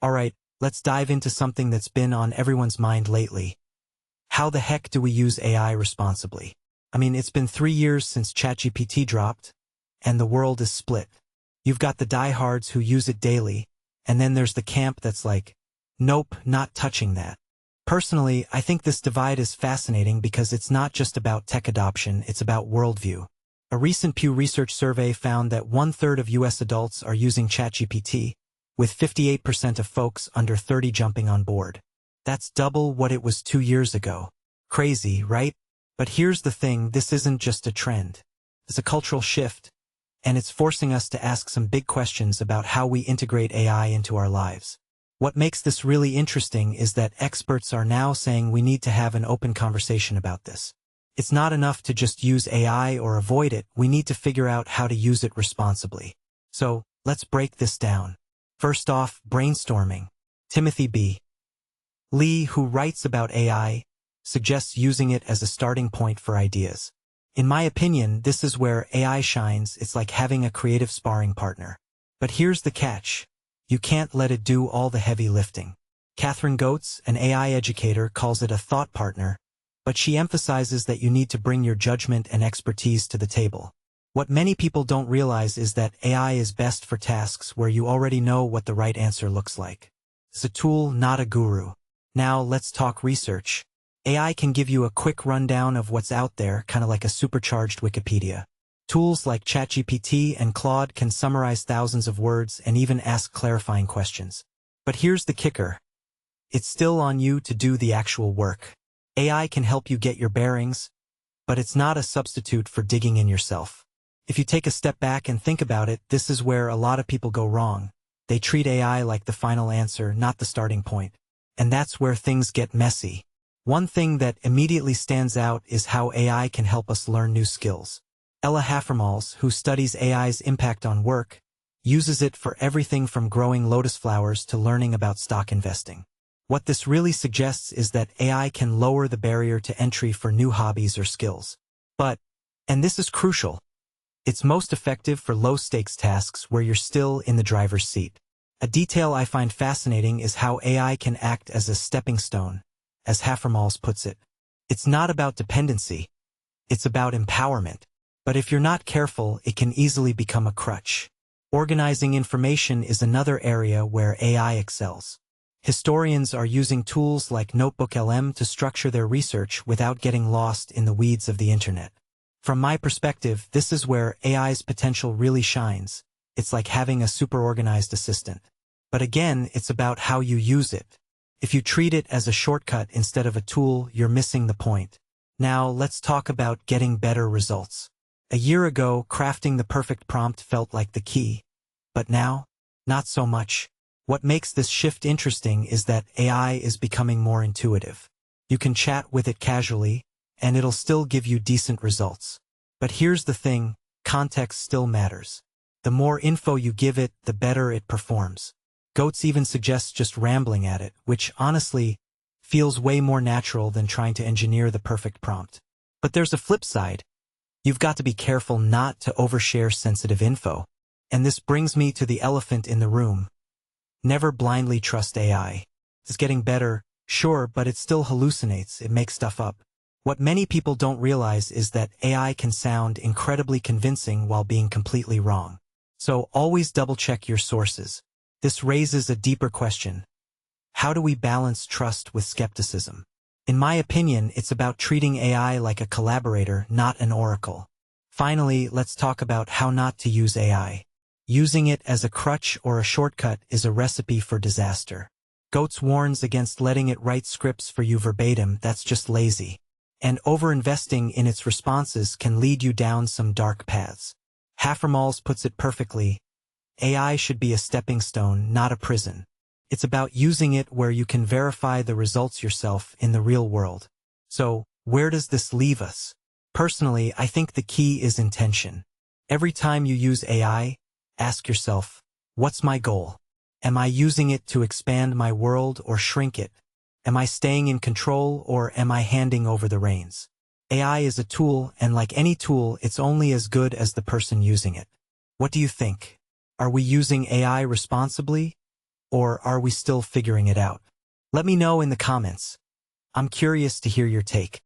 Alright, let's dive into something that's been on everyone's mind lately. How the heck do we use AI responsibly? I mean, it's been 3 years since ChatGPT dropped, and the world is split. You've got the diehards who use it daily, and then there's the camp that's like, nope, not touching that. Personally, I think this divide is fascinating because it's not just about tech adoption, it's about worldview. A recent Pew Research survey found that 1/3 of US adults are using ChatGPT, with 58% of folks under 30 jumping on board. That's double what it was 2 years ago. Crazy, right? But here's the thing, this isn't just a trend. It's a cultural shift, and it's forcing us to ask some big questions about how we integrate AI into our lives. What makes this really interesting is that experts are now saying we need to have an open conversation about this. It's not enough to just use AI or avoid it, we need to figure out how to use it responsibly. So, let's break this down. First off, brainstorming. Timothy B. Lee, who writes about AI, suggests using it as a starting point for ideas. In my opinion, this is where AI shines. It's like having a creative sparring partner. But here's the catch. You can't let it do all the heavy lifting. Catherine Goetz, an AI educator, calls it a thought partner, but she emphasizes that you need to bring your judgment and expertise to the table. What many people don't realize is that AI is best for tasks where you already know what the right answer looks like. It's a tool, not a guru. Now let's talk research. AI can give you a quick rundown of what's out there, kind of like a supercharged Wikipedia. Tools like ChatGPT and Claude can summarize thousands of words and even ask clarifying questions. But here's the kicker. It's still on you to do the actual work. AI can help you get your bearings, but it's not a substitute for digging in yourself. If you take a step back and think about it, this is where a lot of people go wrong. They treat AI like the final answer, not the starting point. And that's where things get messy. One thing that immediately stands out is how AI can help us learn new skills. Ella Hafermals, who studies AI's impact on work, uses it for everything from growing lotus flowers to learning about stock investing. What this really suggests is that AI can lower the barrier to entry for new hobbies or skills. But, and this is crucial, it's most effective for low-stakes tasks where you're still in the driver's seat. A detail I find fascinating is how AI can act as a stepping stone, as Hafermals puts it. It's not about dependency, it's about empowerment. But if you're not careful, it can easily become a crutch. Organizing information is another area where AI excels. Historians are using tools like NotebookLM to structure their research without getting lost in the weeds of the internet. From my perspective, this is where AI's potential really shines. It's like having a super organized assistant. But again, it's about how you use it. If you treat it as a shortcut instead of a tool, you're missing the point. Now, let's talk about getting better results. A year ago, crafting the perfect prompt felt like the key. But now, not so much. What makes this shift interesting is that AI is becoming more intuitive. You can chat with it casually, and it'll still give you decent results. But here's the thing, context still matters. The more info you give it, the better it performs. Goetz even suggests just rambling at it, which, honestly, feels way more natural than trying to engineer the perfect prompt. But there's a flip side. You've got to be careful not to overshare sensitive info. And this brings me to the elephant in the room. Never blindly trust AI. It's getting better, sure, but it still hallucinates, it makes stuff up. What many people don't realize is that AI can sound incredibly convincing while being completely wrong. So always double-check your sources. This raises a deeper question. How do we balance trust with skepticism? In my opinion, it's about treating AI like a collaborator, not an oracle. Finally, let's talk about how not to use AI. Using it as a crutch or a shortcut is a recipe for disaster. Goetz warns against letting it write scripts for you verbatim, that's just lazy. And overinvesting in its responses can lead you down some dark paths. Hafermals puts it perfectly. AI should be a stepping stone, not a prison. It's about using it where you can verify the results yourself in the real world. So, where does this leave us? Personally, I think the key is intention. Every time you use AI, ask yourself, what's my goal? Am I using it to expand my world or shrink it? Am I staying in control or am I handing over the reins? AI is a tool, and like any tool, it's only as good as the person using it. What do you think? Are we using AI responsibly? Or are we still figuring it out? Let me know in the comments. I'm curious to hear your take.